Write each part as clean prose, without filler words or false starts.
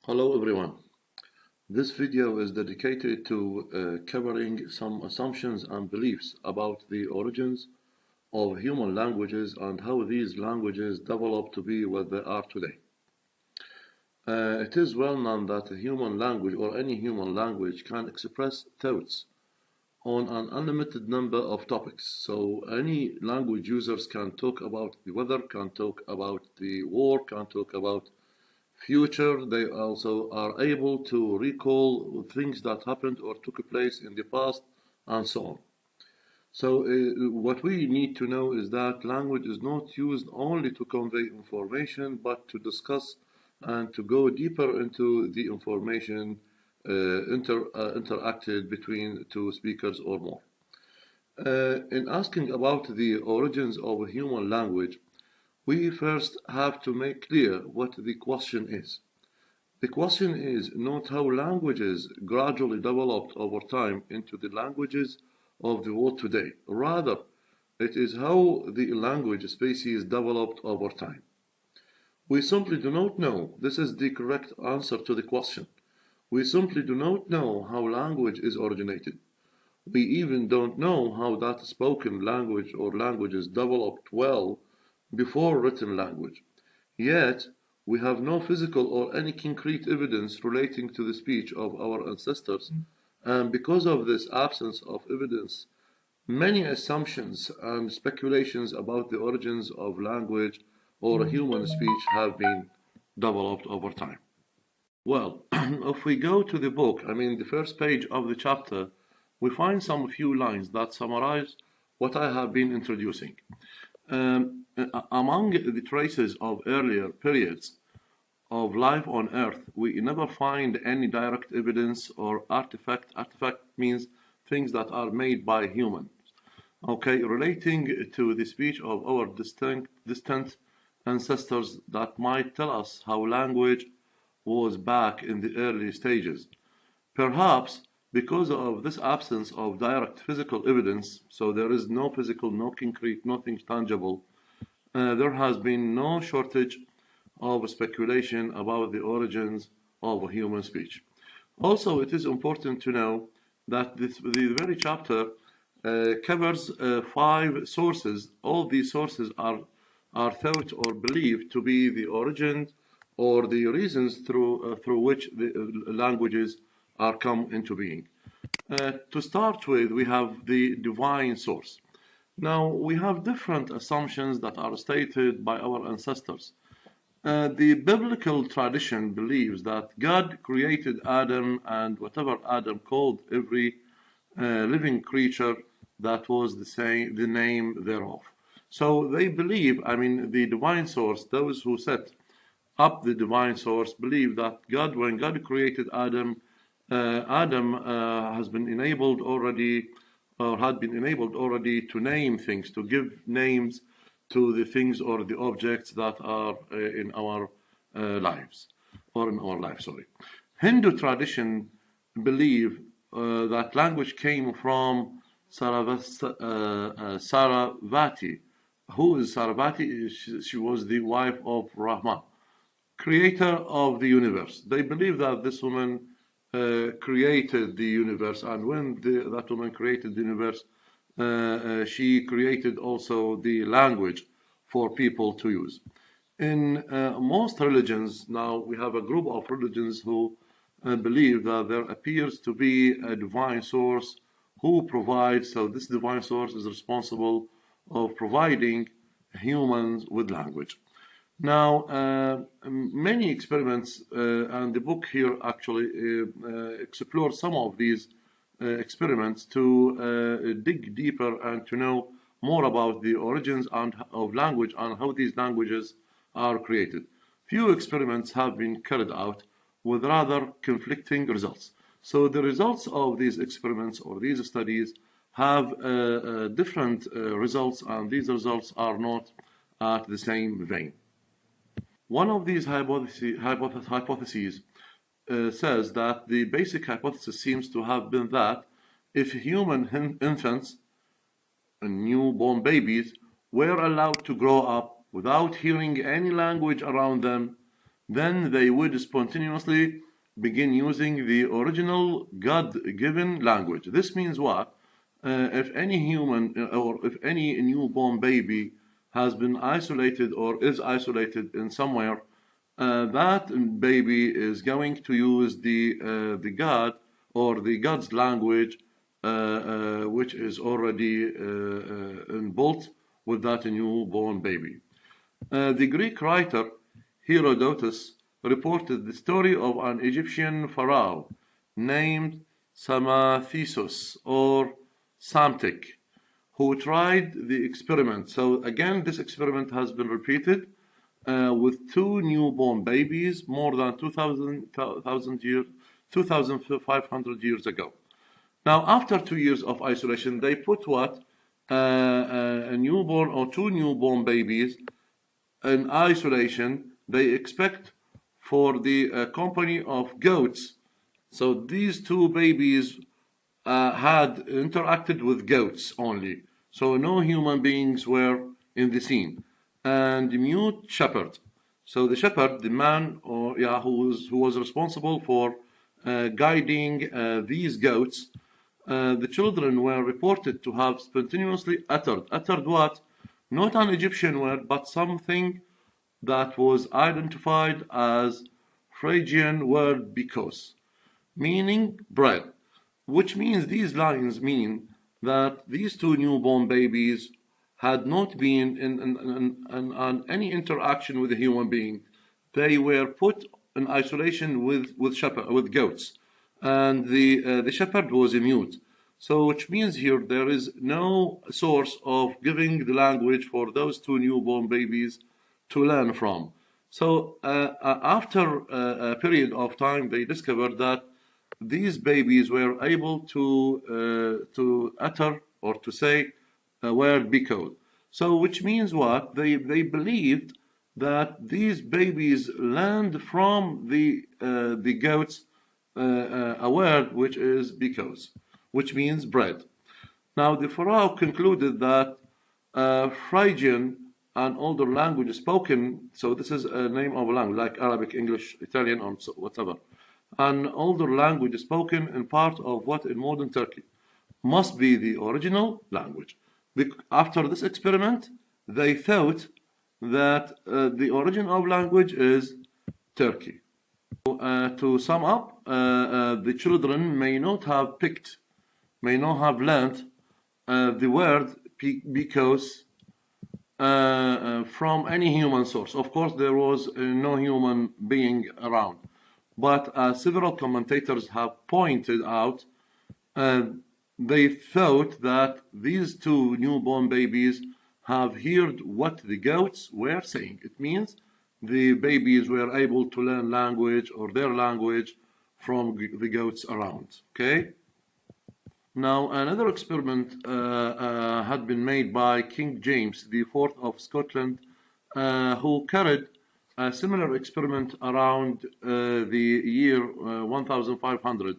Hello everyone. This video is dedicated to covering some assumptions and beliefs about the origins of human languages and how these languages developed to be what they are today. It is well known that a human language or any human language can express thoughts on an unlimited number of topics. So any language users can talk about the weather, can talk about the war, can talk about future. They also are able to recall things that happened or took place in the past and so on. So what we need to know is that language is not used only to convey information, but to discuss and to go deeper into the information interacted between two speakers or more. In asking about the origins of a human language, we first have to make clear what the question is. The question is not how languages gradually developed over time into the languages of the world today. Rather, it is how the language species developed over time. We simply do not know. This is the correct answer to the question. We simply do not know how language is originated. We even don't know how that spoken language or languages developed well before written language. Yet, we have no physical or any concrete evidence relating to the speech of our ancestors, and because of this absence of evidence, many assumptions and speculations about the origins of language or human speech have been developed over time. Well, if we go to the book, the first page of the chapter, we find some few lines that summarize what I have been introducing. Among the traces of earlier periods of life on Earth, we never find any direct evidence or artifact. Artifact means things that are made by humans. Okay, relating to the speech of our distant ancestors that might tell us how language was back in the early stages. Perhaps because of this absence of direct physical evidence, so there is no physical, no concrete, nothing tangible, there has been no shortage of speculation about the origins of human speech. Also, it is important to know that the very chapter covers 5 sources. All these sources are thought or believed to be the origin or the reasons through which the languages are come into being. To start with, we have the divine source. Now, we have different assumptions that are stated by our ancestors. The biblical tradition believes that God created Adam and whatever Adam called every living creature that was the name thereof. So they believe, the divine source, those who set up the divine source, believe that when God created Adam, Adam has been enabled already, or had been enabled already to name things, to give names to the things or the objects that are in our lives, or in our life, sorry. Hindu tradition believe that language came from Saravati. Who is Saravati? She was the wife of Rahman, creator of the universe. They believe that this woman created the universe, and when that woman created the universe, she created also the language for people to use. In most religions, now we have a group of religions who believe that there appears to be a divine source who provides, so this divine source is responsible of providing humans with language. Now, many experiments, and the book here actually explores some of these experiments to dig deeper and to know more about the origins of language and how these languages are created. Few experiments have been carried out with rather conflicting results. So the results of these experiments or these studies have different results, and these results are not at the same vein. One of these hypotheses says that the basic hypothesis seems to have been that if human infants and newborn babies were allowed to grow up without hearing any language around them, then they would spontaneously begin using the original God-given language. This means what? If any human or if any newborn baby has been isolated or is isolated in somewhere, that baby is going to use the God or the God's language, which is already inbuilt with that newborn baby. The Greek writer Herodotus reported the story of an Egyptian pharaoh named Samathisos or Samtik, who tried the experiment. So again, this experiment has been repeated with two newborn babies more than 2,500 years ago. Now, after 2 years of isolation, they put what? A newborn or two newborn babies in isolation. They expect for the company of goats. So these two babies had interacted with goats only. So no human beings were in the scene. And the mute shepherd. So the shepherd, the man who was responsible for guiding these goats, the children were reported to have spontaneously uttered what? Not an Egyptian word, but something that was identified as Phrygian word because, meaning bread, which means these lines mean that these two newborn babies had not been in any interaction with a human being. They were put in isolation with goats, and the shepherd was a mute. So, which means here there is no source of giving the language for those two newborn babies to learn from. So, after a period of time, they discovered that these babies were able to utter or to say a word Biko. So, which means what? They believed that these babies learned from the goats a word which is Bikos, which means bread. Now, the Pharaoh concluded that Phrygian, an older language spoken, so this is a name of a language like Arabic, English, Italian, or whatever, an older language spoken in part of what in modern Turkey must be the original language. After this experiment, they thought that the origin of language is Turkey. To sum up, the children may not have learned the word because from any human source. Of course, there was no human being around. But several commentators have pointed out they thought that these two newborn babies have heard what the goats were saying. It means the babies were able to learn language or their language from the goats around. Okay? Now, another experiment had been made by King James IV of Scotland, who carried a similar experiment around the year 1500.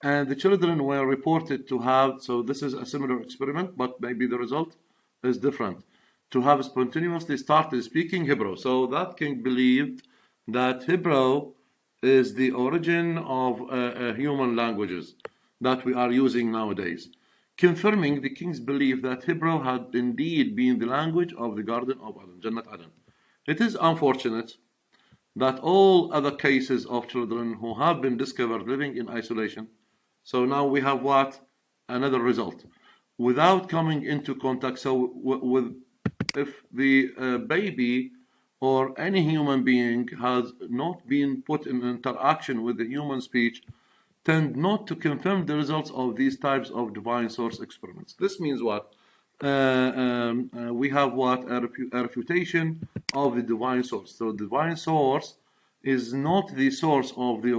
And the children were reported to have, so this is a similar experiment, but maybe the result is different, to have spontaneously started speaking Hebrew. So that king believed that Hebrew is the origin of human languages that we are using nowadays, confirming the king's belief that Hebrew had indeed been the language of the Garden of Eden, Jannat Eden. It is unfortunate that all other cases of children who have been discovered living in isolation, so now we have what? Another result. Without coming into contact, so if the baby or any human being has not been put in interaction with the human speech, tend not to confirm the results of these types of divine source experiments. This means what? We have what? A refutation of the divine source. So divine source is not the source of the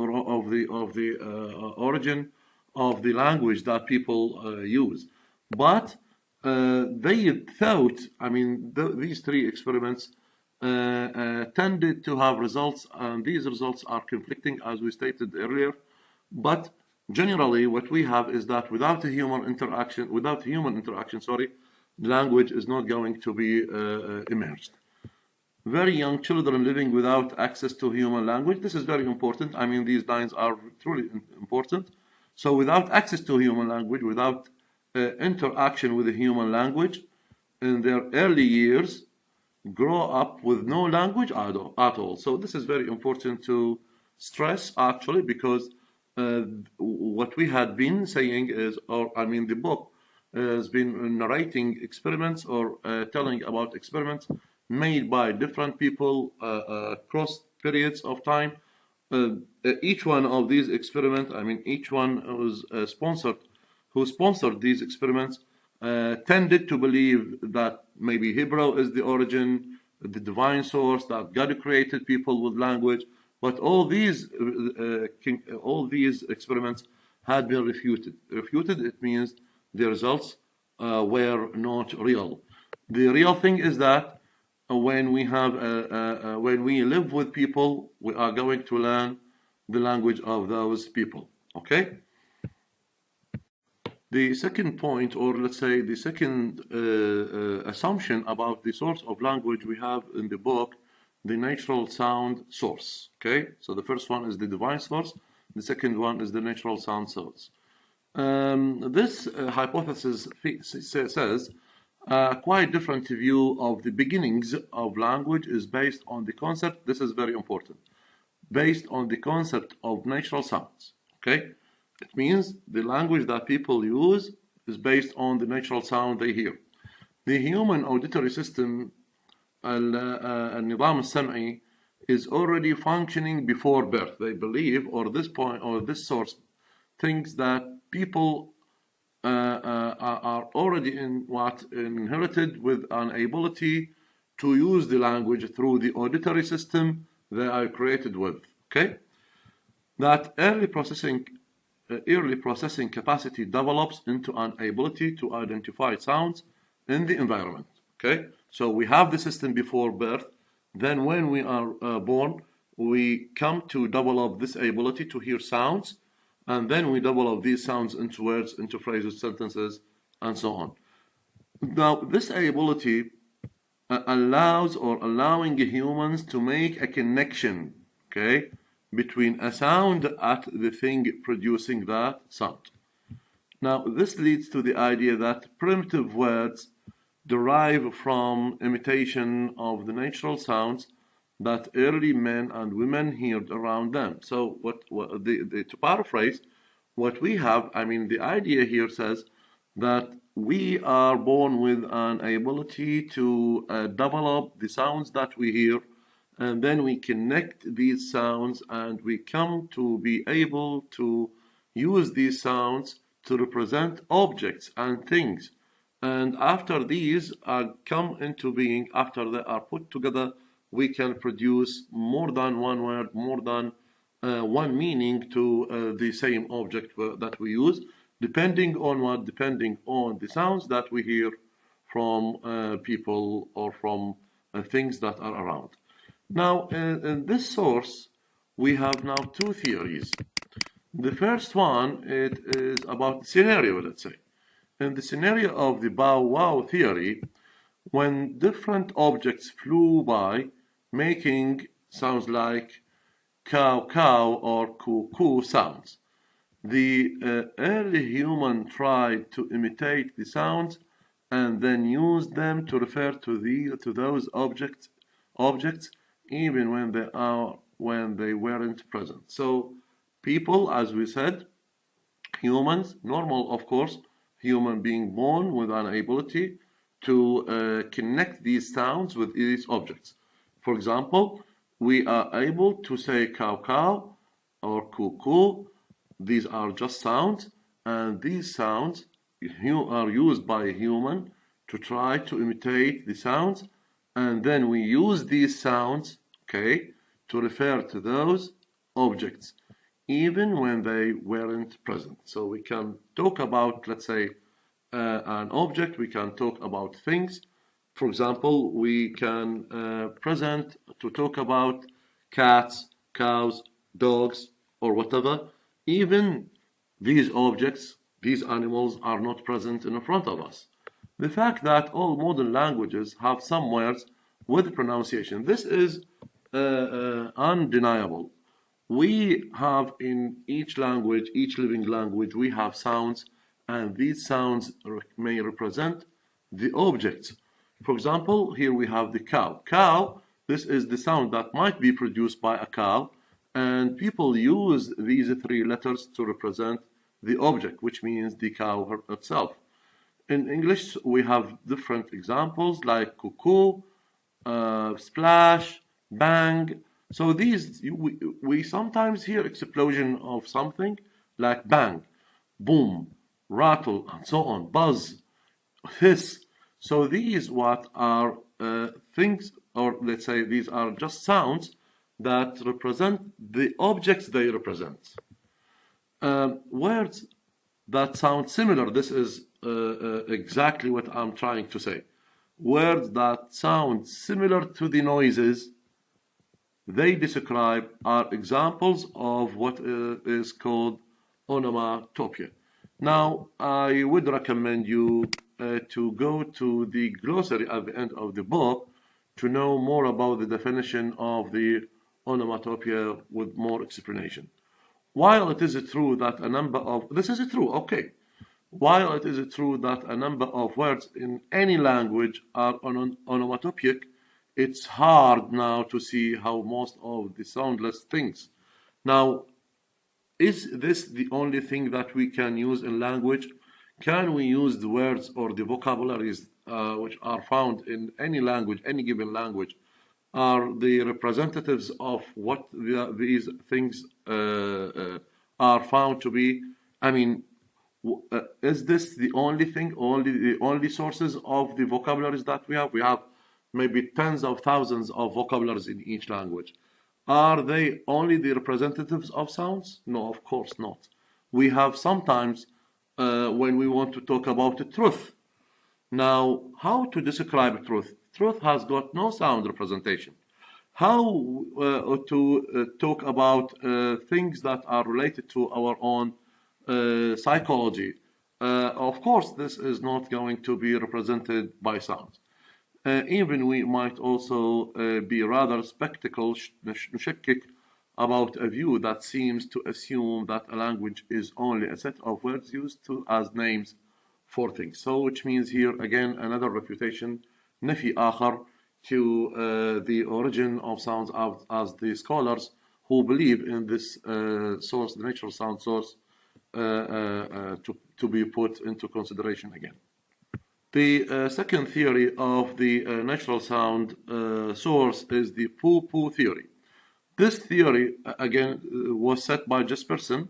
origin of the language that people use, but they thought. I mean, these three experiments tended to have results, and these results are conflicting, as we stated earlier. But generally, what we have is that without human interaction, language is not going to be emerged. very young children living without access to human language. This is very important. I mean, these lines are truly important. So without access to human language, without interaction with the human language, in their early years, grow up with no language at all. So this is very important to stress actually, because what we had been saying is, or I mean, the book has been narrating experiments or telling about experiments made by different people across periods of time. Each one of these experiments, I mean, each one was who sponsored these experiments, tended to believe that maybe Hebrew is the origin, the divine source, that God created people with language. But all these experiments had been refuted. Refuted, it means the results were not real. The real thing is that when we live with people, we are going to learn the language of those people. Okay. The second point, or let's say the second assumption about the source of language we have in the book, the natural sound source. Okay, so the first one is the divine source, the second one is the natural sound source. This hypothesis says a quite different view of the beginnings of language is based on the concept, this is very important, based on the concept of natural sounds. Okay, it means the language that people use is based on the natural sound they hear. The human auditory system, النظام السمعي, is already functioning before birth. They believe, or this point, or this source thinks that people are already inherited with an ability to use the language through the auditory system they are created with. Okay, that early processing capacity develops into an ability to identify sounds in the environment. Okay, so we have the system before birth. Then when we are born, we come to develop this ability to hear sounds, and then we develop these sounds into words, into phrases, sentences, and so on. Now, this ability allowing humans to make a connection, okay, between a sound at the thing producing that sound. Now, this leads to the idea that primitive words derive from imitation of the natural sounds that early men and women heard around them. So, to paraphrase, what we have, I mean, the idea here says that we are born with an ability to develop the sounds that we hear, and then we connect these sounds and we come to be able to use these sounds to represent objects and things. And after these come into being, after they are put together, we can produce more than one word, more than one meaning to the same object that we use, depending on what? Depending on the sounds that we hear from people or from things that are around. Now, in this source, we have now two theories. The first one, it is about scenario, let's say. In the scenario of the bow wow theory, when different objects flew by, making sounds like cow cow or cuckoo sounds, the early human tried to imitate the sounds and then used them to refer to those objects even when they weren't present. So people, as we said, humans, normal of course, human being born with an ability to connect these sounds with these objects. For example, we are able to say cow cow or cuckoo. These are just sounds, and these sounds are used by a human to try to imitate the sounds, and then we use these sounds, okay, to refer to those objects even when they weren't present. So we can talk about, let's say, an object, we can talk about things. For example, we can present to talk about cats, cows, dogs, or whatever. Even these objects, these animals are not present in front of us. The fact that all modern languages have some words with pronunciation. This is undeniable. We have in each language, each living language, we have sounds, and these sounds may represent the objects. For example, here we have the cow. Cow, this is the sound that might be produced by a cow, and people use these three letters to represent the object, which means the cow itself. In English, we have different examples like cuckoo, splash, bang. So these, we sometimes hear explosion of something like bang, boom, rattle, and so on, buzz, hiss. So these what are things, or let's say these are just sounds that represent the objects they represent. Words that sound similar, this is exactly what I'm trying to say. Words that sound similar to the noises they describe are examples of what is called onomatopoeia. Now, I would recommend you to go to the glossary at the end of the book to know more about the definition of the onomatopoeia with more explanation. While it is true that a number of, this is true, okay. While it is true that a number of words in any language are onomatopoeic, it's hard now to see how most of the soundless things. Now, is this the only thing that we can use in language? Can we use the words or the vocabularies which are found in any language, any given language, are the representatives of what these things are found to be? I mean, is this the only thing, the only sources of the vocabularies that we have? We have maybe tens of thousands of vocabularies in each language. Are they only the representatives of sounds? No, of course not. We have sometimes when we want to talk about the truth. Now, how to describe truth? Truth has got no sound representation. How to talk about things that are related to our own psychology? Of course, this is not going to be represented by sounds. Even we might also be rather skeptical, نشكك about a view that seems to assume that a language is only a set of words used as names for things. So, which means here again another refutation, نفي آخر, to the origin of sounds as the scholars who believe in this source, the natural sound source, to be put into consideration again. The second theory of the natural sound source is the Pupu Theory. This theory, again, was set by Jesperson,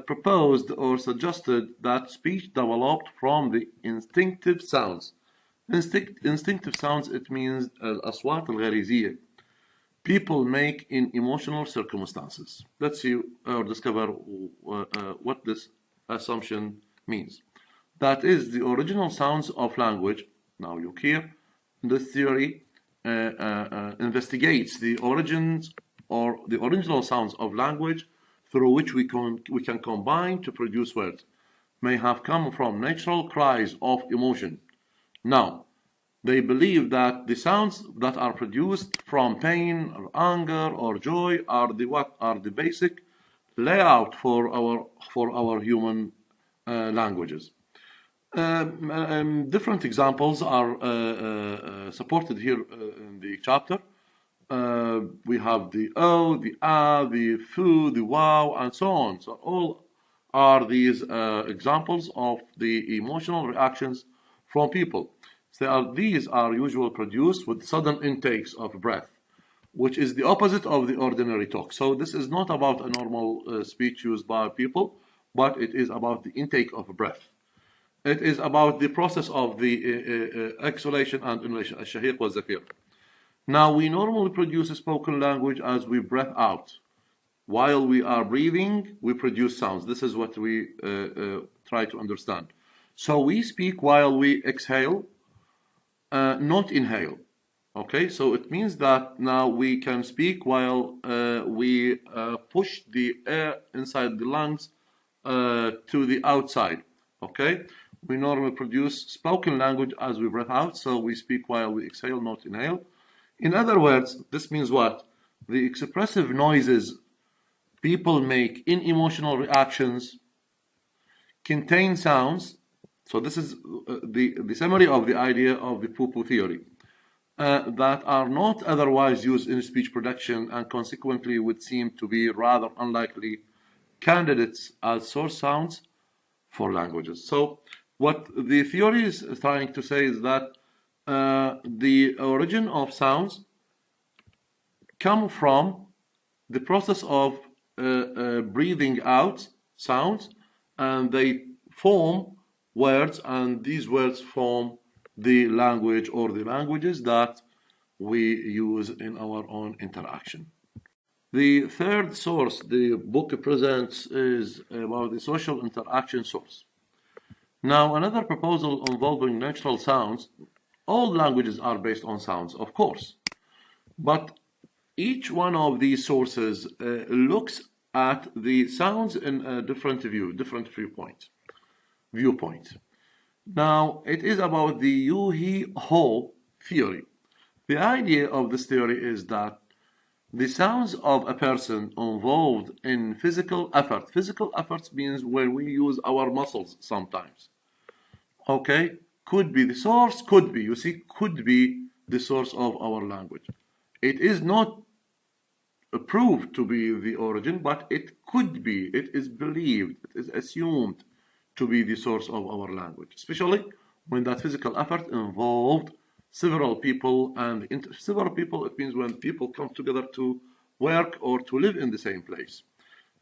proposed or suggested that speech developed from the instinctive sounds. Instinctive sounds, it means الأصوات الغريزية. People make in emotional circumstances. Let's see or discover what this assumption means. That is the original sounds of language. Now look here. This theory investigates the origins or the original sounds of language through which we can combine to produce words. May have come from natural cries of emotion. Now, they believe that the sounds that are produced from pain or anger or joy are the basic layout for our human languages. Different examples are supported here in the chapter. We have the O, the A, the Fu, the Wow, and so on. So all are these examples of the emotional reactions from people. So these are usually produced with sudden intakes of breath, which is the opposite of the ordinary talk. So this is not about a normal speech used by people, but it is about the intake of breath. It is about the process of the exhalation and inhalation, الشهيق والزفير. Now, we normally produce a spoken language as we breath out. While we are breathing, we produce sounds. This is what we try to understand. So we speak while we exhale, not inhale. Okay, so it means that now we can speak while we push the air inside the lungs to the outside. Okay, We normally produce spoken language as we breathe out, so we speak while we exhale, not inhale. In other words, this means what? The expressive noises people make in emotional reactions contain sounds. So this is the summary of the idea of the Pupu theory. That are not otherwise used in speech production and consequently would seem to be rather unlikely candidates as source sounds for languages. So what the theory is trying to say is that the origin of sounds come from the process of breathing out sounds, and they form words, and these words form the language or the languages that we use in our own interaction. The third source the book presents is about the social interaction source. Now, another proposal involving natural sounds. All languages are based on sounds, of course, but each one of these sources looks at the sounds in a different viewpoint. Now, it is about the you-he-ho theory. The idea of this theory is that the sounds of a person involved in physical effort. Physical effort means when we use our muscles sometimes. Okay? Could be the source, could be the source of our language. It is not proved to be the origin, but it could be, it is believed, it is assumed to be the source of our language, especially when that physical effort involved several people, and several people, it means when people come together to work or to live in the same place,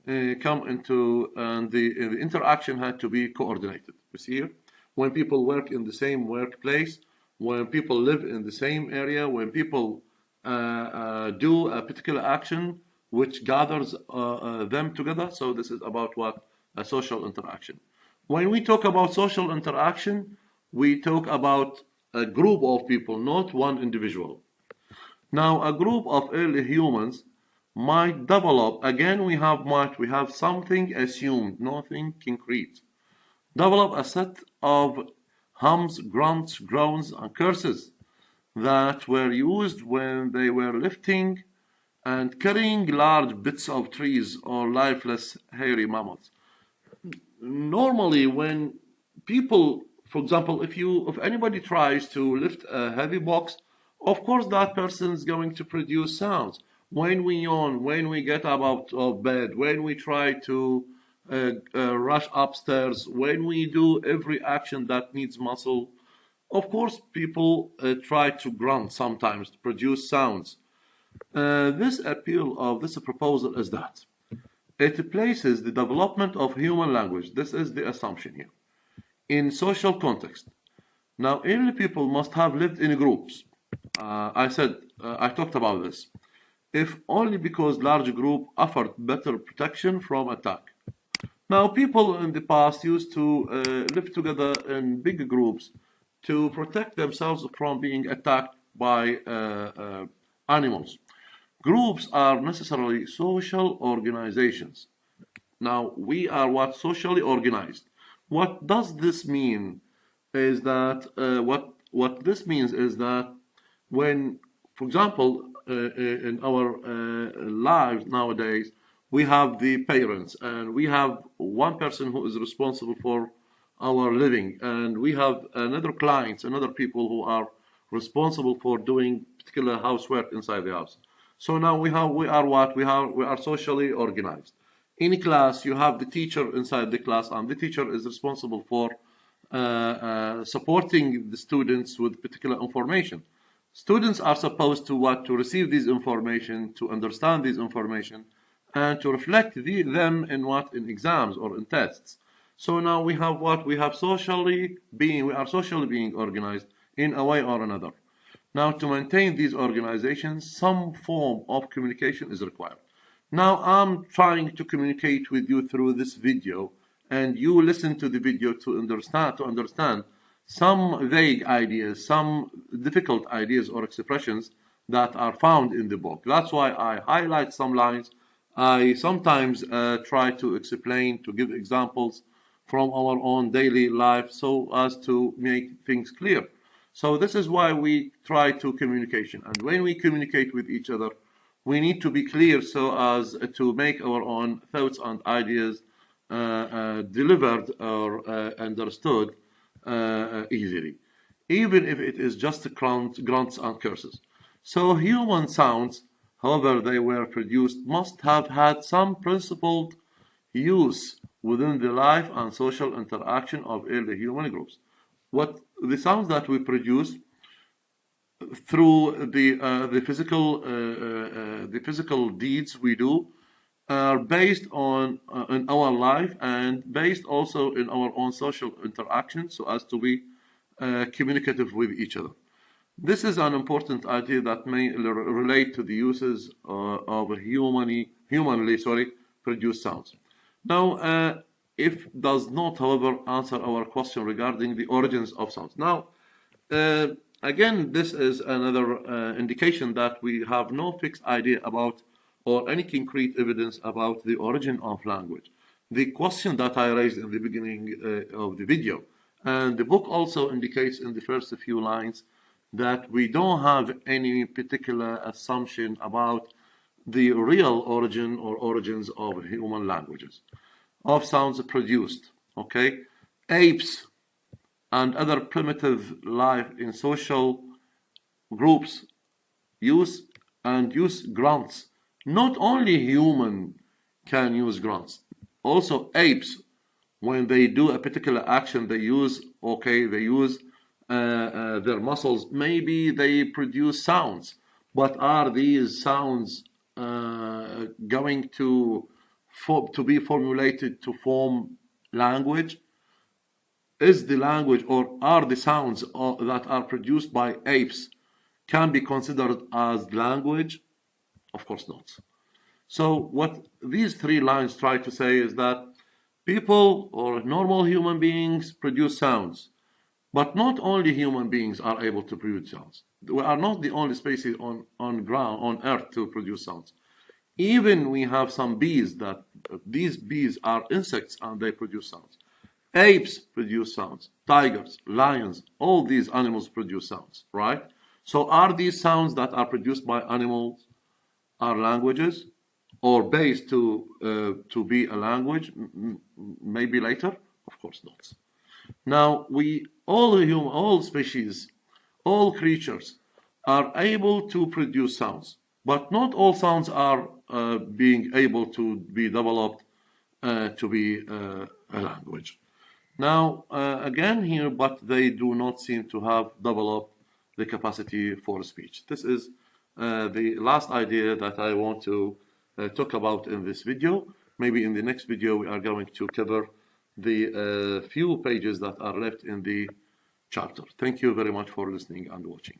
and the interaction had to be coordinated. You see here, when people work in the same workplace, when people live in the same area, when people do a particular action which gathers them together. So this is about what? A social interaction. When we talk about social interaction, we talk about a group of people, not one individual. Now, a group of early humans might develop, again we have something assumed, nothing concrete. Develop a set of hums, grunts, groans, and curses that were used when they were lifting and carrying large bits of trees or lifeless hairy mammals. Normally, when people, for example, if anybody tries to lift a heavy box, of course that person is going to produce sounds. When we yawn, when we get out of bed, when we try to rush upstairs, when we do every action that needs muscle, of course people try to grunt sometimes to produce sounds. This appeal of this proposal is that it places the development of human language, this is the assumption here, in social context. Now, early people must have lived in groups. I talked about this. If only because large group offered better protection from attack. Now, people in the past used to live together in big groups to protect themselves from being attacked by animals. Groups are necessarily social organizations. Now, we are what? Socially organized. What does this mean? Is that what this means is that when, for example, in our lives nowadays, we have the parents, and we have one person who is responsible for our living, and we have another clients, another people who are responsible for doing particular housework inside the house. So now we are socially organized. In class, you have the teacher inside the class, and the teacher is responsible for supporting the students with particular information. Students are supposed to receive these information, to understand these information, and to reflect them in exams or in tests. So now we are socially being organized in a way or another. Now, to maintain these organizations, some form of communication is required. Now, I'm trying to communicate with you through this video, and you listen to the video to understand some vague ideas, some difficult ideas or expressions that are found in the book. That's why I highlight some lines. I sometimes try to explain, to give examples from our own daily life so as to make things clear. So this is why we try to communication. And when we communicate with each other, we need to be clear so as to make our own thoughts and ideas delivered or understood easily, even if it is just grunts and curses. So human sounds, however they were produced, must have had some principled use within the life and social interaction of early human groups. What the sounds that we produce through the physical deeds we do are based on in our life and based also in our own social interaction so as to be communicative with each other. This is an important idea that may relate to the uses of humanly produced sounds. Now, if does not, however, answer our question regarding the origins of sounds. Now, again, this is another indication that we have no fixed idea about or any concrete evidence about the origin of language. The question that I raised in the beginning of the video, and the book also indicates in the first few lines that we don't have any particular assumption about the real origin or origins of human languages, of sounds produced, okay? Apes and other primitive life in social groups use grunts. Not only human can use grunts, also apes, when they do a particular action, they use their muscles. Maybe they produce sounds, but are these sounds going to be formulated to form language? Is the language, or are the sounds that are produced by apes can be considered as language? Of course not. So what these three lines try to say is that people or normal human beings produce sounds, but not only human beings are able to produce sounds. We are not the only species on Earth to produce sounds. Even we have some bees that these bees are insects and they produce sounds. Apes produce sounds. Tigers, lions, all these animals produce sounds, right? So are these sounds that are produced by animals are languages, or based to be a language? Maybe later? Of course not. Now, all species, all creatures are able to produce sounds, but not all sounds are being able to be developed to be a language. Now, again here, but they do not seem to have developed the capacity for speech. This is the last idea that I want to talk about in this video. Maybe in the next video we are going to cover the few pages that are left in the chapter. Thank you very much for listening and watching.